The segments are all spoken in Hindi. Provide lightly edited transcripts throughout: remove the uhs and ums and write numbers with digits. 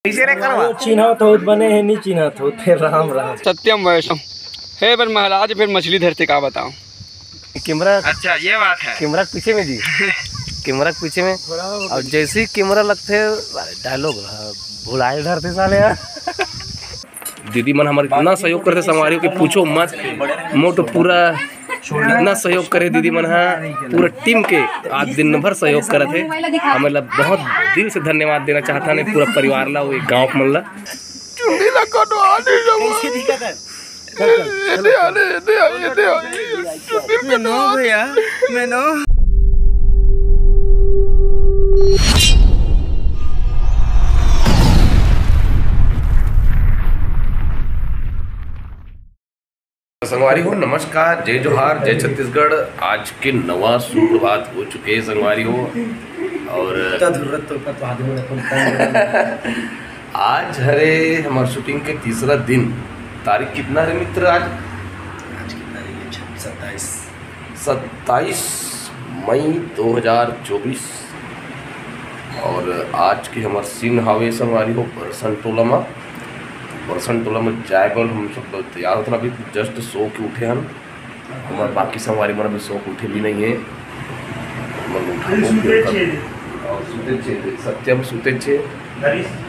चिन्हत हो बने हैं, नहीं चिन्हत होते। राम राम सत्यम वैष्णव है पर महाराज फिर मछली धरते का बताओ। कैमरा, अच्छा ये बात है। कैमरा के पीछे में जी, कैमरा के पीछे में। और जैसे ही कैमरा लगते डायलॉग भुलाए धरते साले। दीदी मन हमारे इतना सहयोग करते संगवारी कि पूछो मत। मोर तो पूरा इतना सहयोग करे दीदी मन, पूरा टीम के आज दिन भर सहयोग करे थे। हमें बहुत दिल से धन्यवाद देना चाहता है पूरा परिवार ला, वो गाँव मन ला। संगवारी हो नमस्कार, जय जोहार, जय छत्तीसगढ़। आज के नवा सुप्रभात हो चुके हैं संगवारी हो। और आज हरे हमारे शूटिंग के तीसरा दिन। तारीख कितना है मित्र? आज की तारीख 27 मई 2024। और आज की हमारे सीन हावे संगवारी हो बरसन टोला में जाए पर हम सब तैयार होते अभी जस्ट सो के उठे हम। हमारे बाकी संगवारी मन अभी सो के उठे भी नहीं है। सत्यम सुते छे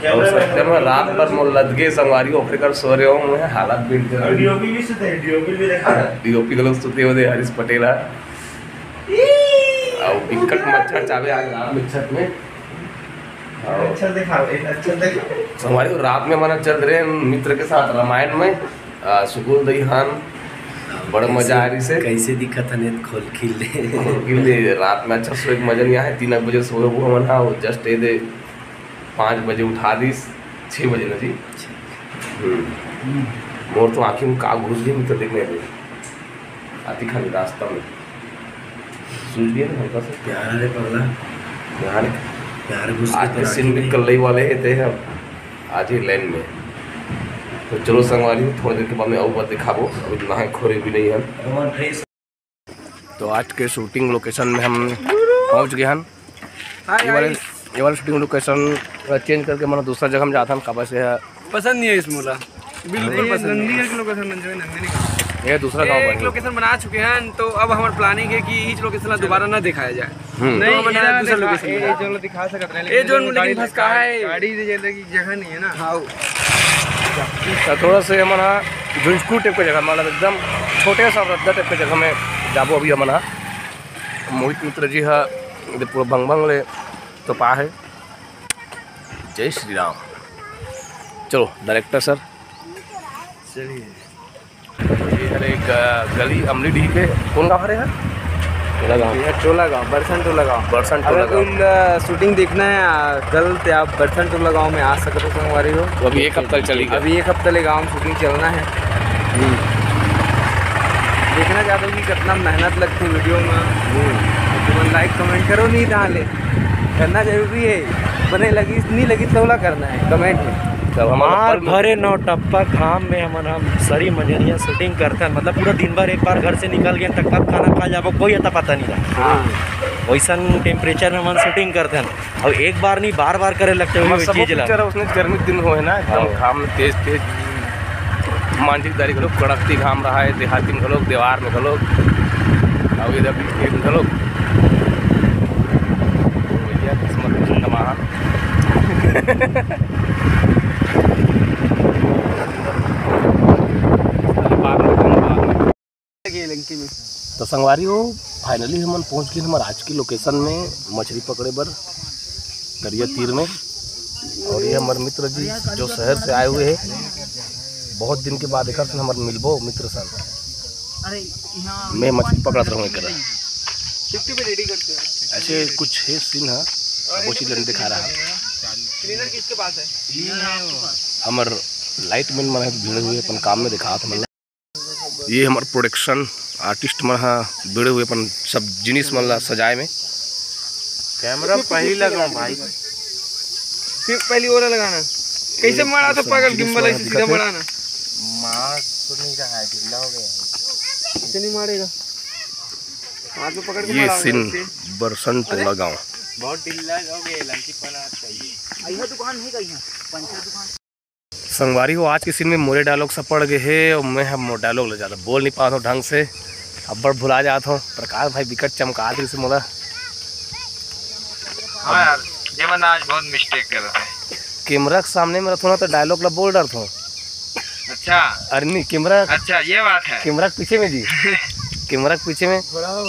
और सत्यम रात भर मोर लदगे संगवारी ओकरे कर सो रहे हो। मैं हालत बिगड़ गया। डीओपी भी सुते, डीओपी गलो सुते हो दे हरीश पटेल और बिकट मच्छर चावे आज रात में छत में। अच्छा हमारे रात में हमारा चल रहे मित्र के साथ रामायण में सुकून दहीहान। बड़ा मजा आ रही से। कैसे दिखत है खोल खिले रात में अच्छा सो एक मजा नहीं आया। 3 बजे सोए वो हमन हाँ जस्ट ए दे 5 बजे उठा दी 6 बजे ना जी। मोर तो आँखी में का घुस गई मित्र देखने पे आती खाली रास्ता में सूझ गया ना हल्का सा। प्यार है पगला, प्यार घुस आज के सीन निकल रही वाले थे हम आज ही लाइन में। तो चलो संगवारी थोड़ी देर के बाद में और दिखाबो। अभी नहाए खोरे भी नहीं है। तो आज के शूटिंग लोकेशन में हम पहुंच गए हैं। ये वाला शूटिंग लोकेशन चेंज करके मतलब दूसरा जगह हम जाता हम काबा से पसंद नहीं है इस मूला, बिल्कुल पसंद नहीं है। लोकेशन ये दूसरा गांव एक लोकेशन बना चुके हैं। तो अब हमारे प्लानिंग है कि इस लोकेशन दोबारा ना दिखाया जाए। नहीं दूसरा लोकेशन दिखा सकते हैं ये जो लेकिन फंसका है गाड़ी की जगह नहीं है ना। हाँ थोड़ा से हमारा झुंझकू टाइप का जगह मतलब एकदम छोटे सा रद्दा टाइप का जगह में जाबो। अभी हमारा मोहित मित्र जी है पूरा भंग ले तो पा है। जय श्री राम। चलो डायरेक्टर सर चलिए। ये हर एक गली अमली डी के कौन गाँव है? टोला गाँव, बरसन टोला गाँव। बरसन टोला गाँव शूटिंग देखना है कल तो आप बरसन टोला गाँव में आ सकते हो संगवारी हो। तो अभी 1 हफ्ता चलेगी। अभी 1 हफ्ता ले गाँव शूटिंग चलना है। देखना चाहते हो कि कितना मेहनत लगती है वीडियो में। तुम लाइक कमेंट करो, नहीं डाले करना जरूरी है। बने लगी नहीं लगी तोला करना है कमेंट में। मार भरे 9 टप्पा घाम में हम सरी मजरिया शूटिंग करते हैं। मतलब पूरा दिन भर एक बार घर से निकल गए तक कब खाना खा जाबो कोई अता पता नहीं रहा। वैसा टेम्परेचर में हम शूटिंग करते हैं। और एक बार नहीं बार बार करे लगते हुए चीज ला। उसने गर्मी दिन हो है ना एकदम घाम में तेज मानसिक दारी के लोग कड़कती घाम रहा है। देहाती में लोग देवार में लोग और इधर भी लोग किस्मत नमाहा। तो संगवारी हो फाइनली हम पहुंच गए हमारे आज की लोकेशन में मछली पकड़े बर करिया तीर में। और ये हमारे मित्र जी जो शहर से आए हुए हैं बहुत दिन के बाद एक हमारे मिलबो मित्र सन। मैं मछली पकड़ता रहूँ कर ऐसे कुछ है सीन है वो चीज़ दिखा रहा है। किसके पास है? हमार लाइट मैन मन भिड़े हुए अपन काम में दिखा था। ये हमारे प्रोडक्शन आर्टिस्ट मन भिड़े हुए अपन सब जिनिस मन सजाए में। कैमरा पहली लगाऊं भाई, फिर पहली और लगाना कैसे मारा तो पकड़ गिम्बल ऐसे सीधा मारना। मार तो नहीं रहा है, ढीला हो गया ऐसे नहीं मारेगा हाथ में पकड़ के। ये सीन बरसन टोला गाँव बहुत ढीला हो गया। लंकी पना चाहिए। दुकान नहीं गई है। संगवारी हो आज के सीन में मोरे डायलॉग सब पड़ गए है और मैं हम डायलॉग ज़्यादा बोल नहीं पाता हूँ ढंग से, अब बड़ भुला जाता हूँ। प्रकाश भाई विकट चमका दी से मोला। हाँ यार ये मैं आज बहुत मिस्टेक कर रहा है। कैमरा के सामने में रखो ना तो डायलॉग ला बोल डरता हूँ। अच्छा अरे नहीं कैमरा, अच्छा ये बात है। कैमरा के पीछे में जी कैमरा के पीछे में,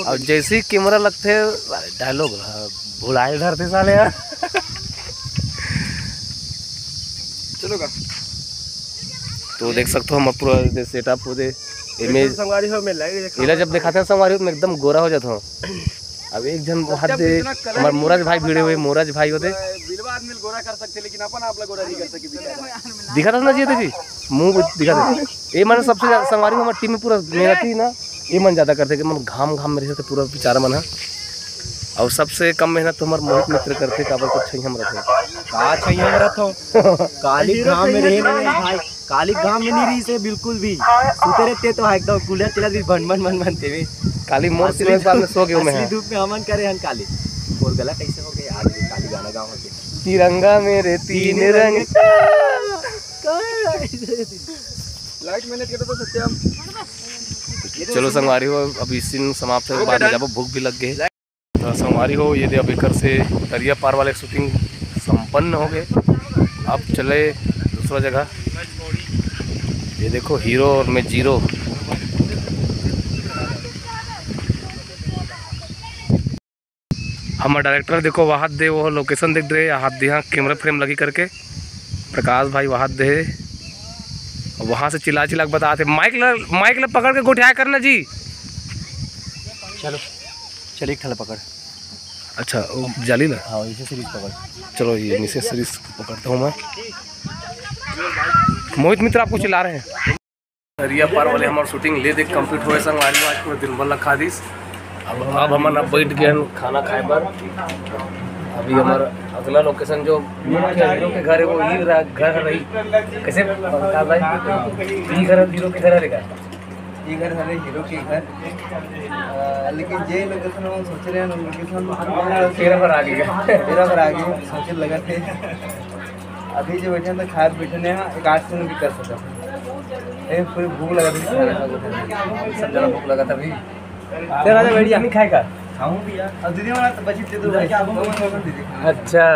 और जैसे ही कैमरा लगते डायलॉग भुलाए धरते साले यार। चलो का तो देख सकते हो हम पूरा सेटअप पूरे इमेज इला जब दिखाते हैं संगवारी में एकदम गोरा हो जाता हूँ। अब एक जन हाथ दे हमारे मोराज भाई भिड़े हुए, मोराज भाई होते गोरा कर सकते लेकिन अपन आप गोरा नहीं कर सके। दिखा था ना जी जी मुंह दिखा दे। ये मैंने सबसे ज्यादा संगवारी हमारी टीम में पूरा मेहनती ना ये मन ज्यादा करते कि मन घाम घाम मेरे से पूरा बेचारा मन है। और सबसे कम मेहनत तो हमारे मोहित मित्र करते काबर को छई हम रखे का छई हम रखो काली घाम में रहे भाई, काली घाम में नहीं रही से बिल्कुल भी सुते रहते तो एकदम कूलर चला भी बन बनते हुए काली मोर से साल में सो गए मैं धूप में हमन करे हन काली। और गला कैसे हो गए यार काली गाना गाओ के तिरंगा मेरे तीन रंग। लाइट मैंने किया तो सत्यम। चलो संगवारी हो अभी सीन समाप्त होने के बाद जब भूख भी लग गई तो संगवारी हो ये अब एक से दरिया पार वाले शूटिंग संपन्न हो गए। अब चले दूसरा जगह। ये देखो हीरो और मैं जीरो। हमारा डायरेक्टर देखो वहाँ दे वो लोकेशन देख रहे हाथ दे, यहाँ कैमरा फ्रेम लगी करके प्रकाश भाई वहाँ दे वहाँ से चिल्ला चिल्ला के बताते माइक ला पकड़ के गोठिया करना जी। चलो चलिए खला पकड़। अच्छा जाली ना, हाँ इसे सीरीज पकड़। चलो ये नीचे सीरीज पकड़ता हूँ मैं। मोहित मित्र आपको चिल्ला रहे हैं। दरिया पार वाले हमारे शूटिंग ले देख कंप्लीट हुए संगवारी आज पूरे दिन भर लखा दीस। अब हमारा बैठ गए खाना खाए पर। अभी हमारा अगला लोकेशन जो हीरो के घर है वो ही घर रही कैसे भाई ये घर हीरो के घर रहेगा। ये घर है हीरो के घर, लेकिन जे लोकेशन हम सोच रहे हैं लोकेशन तेरा पर आ गया सोचे लगा थे। अभी जो बैठे तो खाए बैठे हैं एक 8 दिन भी कर सकता। पूरी भूख लगा थी, सब ज़्यादा भूख लगा था अभी। तेरा राजा बैठिया नहीं खाएगा खाऊं भी यार। अब दीदी वाला तो बची दे दो भाई। अच्छा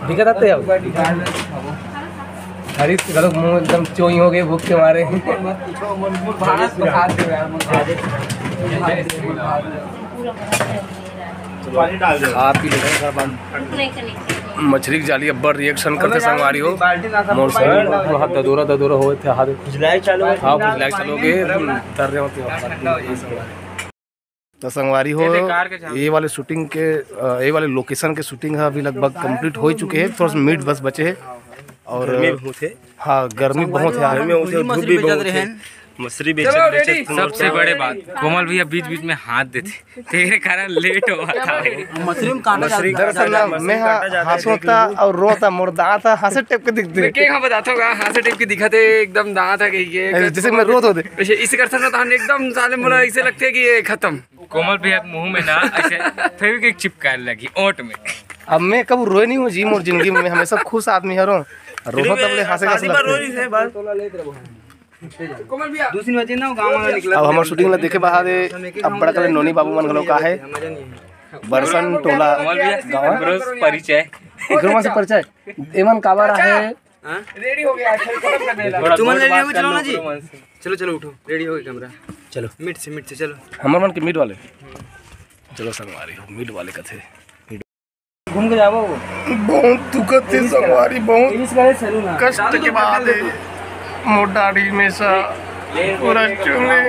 दिक्कत आते हैं हरी गलत मुँह एकदम चोई हो गए भूख के मारे। आप ही मछली की जाली अब्बर रिएक्शन करते संगवारी हो मोर शरीर हाथ ददोरा हो थे हाथ खुजलाए चालू हाँ खुजलाए चलोगे तर रहे होते तो संगवारी हो। ये वाले शूटिंग के ये वाले लोकेशन के शूटिंग है अभी लगभग कंप्लीट हो चुके हैं। थोड़ा सा मीट बस बचे है और हाँ गर्मी बहुत है। मछली बेचे सबसे बड़े बात कोमल भैया बीच बीच में हाथ देते तेरे कारण लेट हो था। दरअसल मैं हंसता और रोता मोर दांत हाथ टेप के दिखते क्या बताता हूँ हाथ टेप के दिखाते एकदम दांत है जैसे मैं रोत होते इस करता ना एकदम साले मोला ऐसे लगते कि ये खत्म। कोमल भैया मुंह में ना ऐसे फेविक्विक चिपकाने लगी ओंठ में। अब मैं कब रोए नहीं हूँ जी मोर जिंदगी में हमेशा खुश आदमी है रो तब हंसे का दूसरी वजह ना गाँव में निकला। अब हमारे शूटिंग देखे बाद अब बड़ा कल नोनी बाबू मन गलो का है बरसन टोला गाँव परिचय से परिचय एमन काबर है रेडी हो गया चुमन रेडी हो चलो ना जी। चलो चलो उठो रेडी हो गया कैमरा। चलो मीट से चलो हमारे मन के मीट वाले चलो संगवारी हो मीट वाले कथे घूम के जाओ बहुत दुखद थे संगवारी बहुत कष्ट के बाद मोटाड़ी में सा पूरा चुने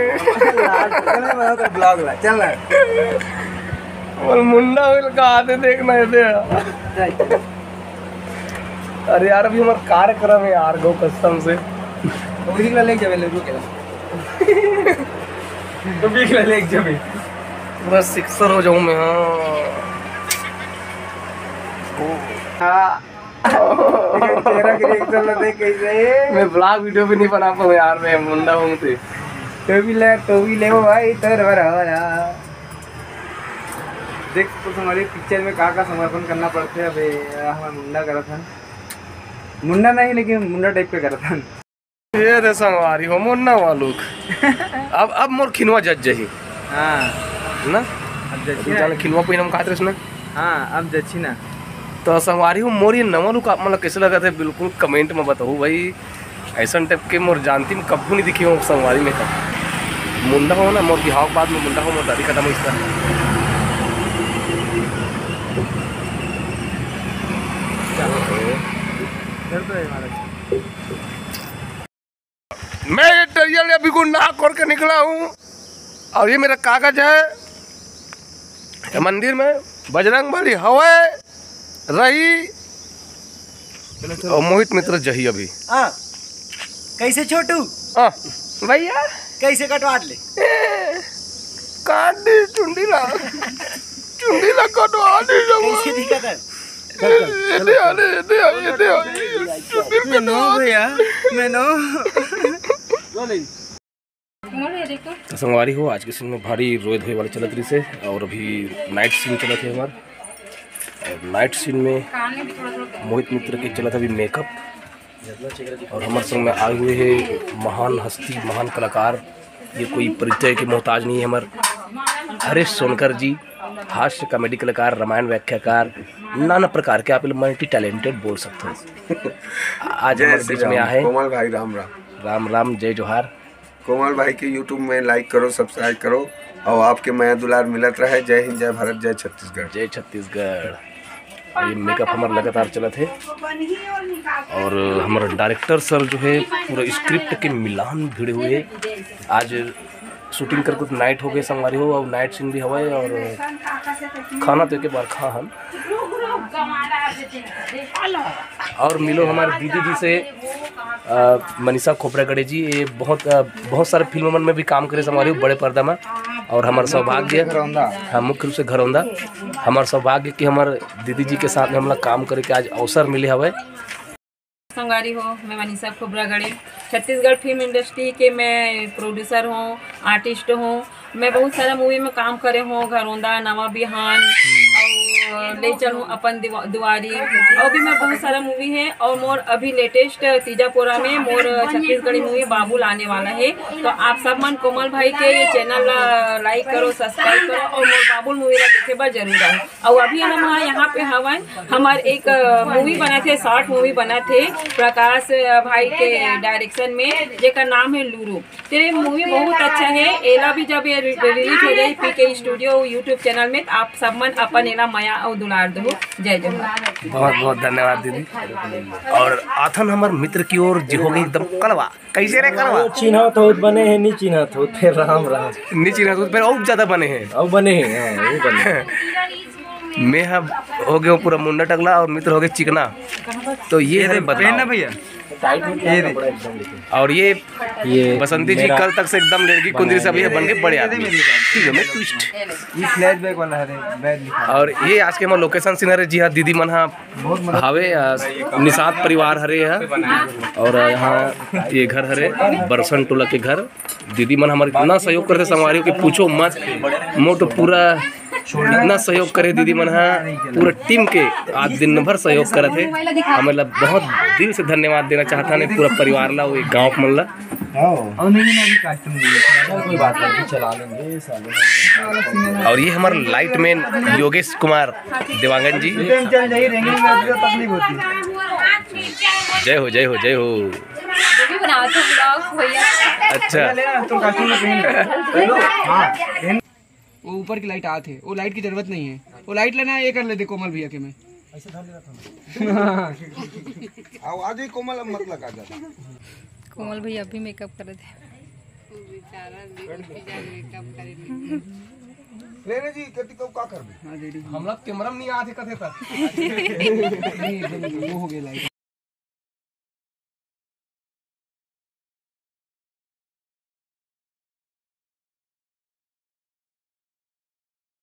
ब्लॉग चल ना और मुंडा का आते देखना है। अरे यार अभी हमारा कार्यक्रम है यार गो कसम से तो ले जावे ले रुक तो बीक ले जावे पूरा सिक्सर हो जाऊं मैं। हाँ तेरा रिएक्शन देख कैसे मैं ब्लॉग वीडियो भी नहीं बना पाऊँ यार मैं मुंडा हूँ से तो भी ले भाई तर भरा देख तो हमारे पिक्चर में का समर्पण करना पड़ता है। अबे हमारा मुंडा करा था मुंडा नहीं, लेकिन मुंडा टाइप पे करा था। ये दे संगवारी हो मुन्ना वालुक। अब मोर खिनवा जज जही हाँ ना, अब तू जची जाने खिनवा पहिनम खात रस ना। हाँ अब जची ना। तो संगवारी हो मोर ये नवा लुक आप मतलब कैसे लगा थे, बिल्कुल कमेंट में बताओ भाई। ऐसा टाइप के मोर जानती में कभी नहीं दिखी हो संगवारी में कब मुंडा हो ना, मोर बिहाव के बाद में मुंडा हो, मोर दादी खत्म इसका। मैं ये टरियल अभी को नहा करके निकला हूँ और ये मेरा कागज है। मंदिर में बजरंगबली हवा रही और मोहित मित्र जही अभी। कैसे छोटू भैया कैसे कटवा ले? काट दी चुंडीला कटवा दी कैसे दिखत है? भैया मैं नो तो संगवारी हो आज के सीन में भारी रोए धोए वाले चलत रही से, और अभी नाइट सीन चलत है हमार। और नाइट सीन में मोहित मित्र के चलत अभी मेकअप, और हमारे संग में आए हुए हैं महान हस्ती, महान कलाकार। ये कोई परिचय के मोहताज नहीं है। हमारे हरीश सोनकर जी, हास्य कॉमेडी कलाकार, रामायण व्याख्याकार, नाना प्रकार के आप मल्टी टैलेंटेड बोल सकते हो। आज हमारे बीच में आए कोमल भाई। राम राम। राम राम, जय जोहार। कोमल भाई के यूट्यूब में लाइक करो, सब्सक्राइब करो और आपके माया दुलार मिलत रहे। जय हिंद, जय भारत, जय छत्तीसगढ़। जय छत्तीसगढ़। और ये मेकअप हमारा लगातार चला थे, और हमारा डायरेक्टर सर जो है पूरा स्क्रिप्ट के मिलान भिड़े हुए। आज शूटिंग कर कुछ नाइट हो गए संगवारी हो, और नाइट सीन भी हवा है, और खाना तो एक बार खा हम। और मिलो हमारे दीदी जी से, मनीषा खोपरागढ़े जी। ये बहुत सारे फिल्मों में भी काम करे संगवारी हो, बड़े पर्दा में। और हमारा सौभाग्य, हाँ मुख्य रूप से घरौंदा, हमारा सौभाग्य कि हमारे दीदी जी के साथ में हम लोग काम करे के आज अवसर मिले हवे। संगवारी हो, मैं मनीषा खोपरागढ़े, छत्तीसगढ़ फिल्म इंडस्ट्री के मैं प्रोड्यूसर हूँ, आर्टिस्ट हूँ। मैं बहुत सारा मूवी में काम करे हूँ, घरौंदा, नवा बिहान और ले चलूँ अपन दुआरी, और भी मैं बहुत सारा मूवी है। और मोर अभी लेटेस्ट तीजापुरा में मोर छत्तीसगढ़ी मूवी बाबुल आने वाला है। तो आप सब मन कोमल भाई के ये चैनल लाइक करो, सब्सक्राइब करो, और मोर बाबुल मूवी ला देखे बार जरूर आओ। और अभी हम यहाँ पे हवा हमारे एक मूवी बना थे, शॉर्ट मूवी बना थे प्रकाश भाई के डायरेक्शन में, जेका नाम है लूरू। तेरे मूवी बहुत अच्छा है। एला भी जब ये रिलीज हो जाए पीके स्टूडियो यूट्यूब चैनल में, तो आप सब मन अपन एला माया और दुलार दो। जय जय। बहुत बहुत धन्यवाद दीदी। और आथन हमार मित्र की ओर जो हो गई एकदम कलवा। कैसे रे कलवा? चिन्हत होत बने हैं, नहीं चिन्हत होत फिर राम राम। नहीं चिन्हत होत, फिर और ज्यादा बने हैं। अब बने हैं, हाँ, वो बने हैं। मैं हो गया पूरा मुंडा टकला, और मित्र हो गए चिकना। तो ये है पहनना भैया। और ये बसंती जी कल तक से एकदम लड़की कुंदरी से अभी बन के बड़े आदमी। ट्विस्ट ये फ्लैशबैक वाला है, बैग लिखा। और ये आज के हमारे लोकेशन सीन हरे। जी हाँ, दीदी मन हाँ हावे निषाद परिवार हरे है, और यहाँ ये घर हरे बरसन टोला के घर। दीदी मन हमारे इतना सहयोग करते संगवारी हो कि पूछो मत। मोटो पूरा इतना सहयोग करे दीदी मन, पूरा टीम के आज दिन भर सहयोग करे थे। हमें बहुत दिल से धन्यवाद देना चाहता है पूरा परिवार ला, वो गाँव मन ला। और ये हमारे लाइट मैन योगेश कुमार देवांगन जी। जय हो जय हो जय हो। अच्छा, वो ऊपर की लाइट आते, वो लाइट की जरूरत नहीं है। वो लाइट लेना ये कर लेते कोमल भैया के। मैं आवाज ही कोमल मत लगा जाता। कोमल भैया अभी मेकअप कर थे। लेने जी कति को का कर दे। हम लोग कैमरा में नहीं आते कथे तक। वो हो गया लाइट।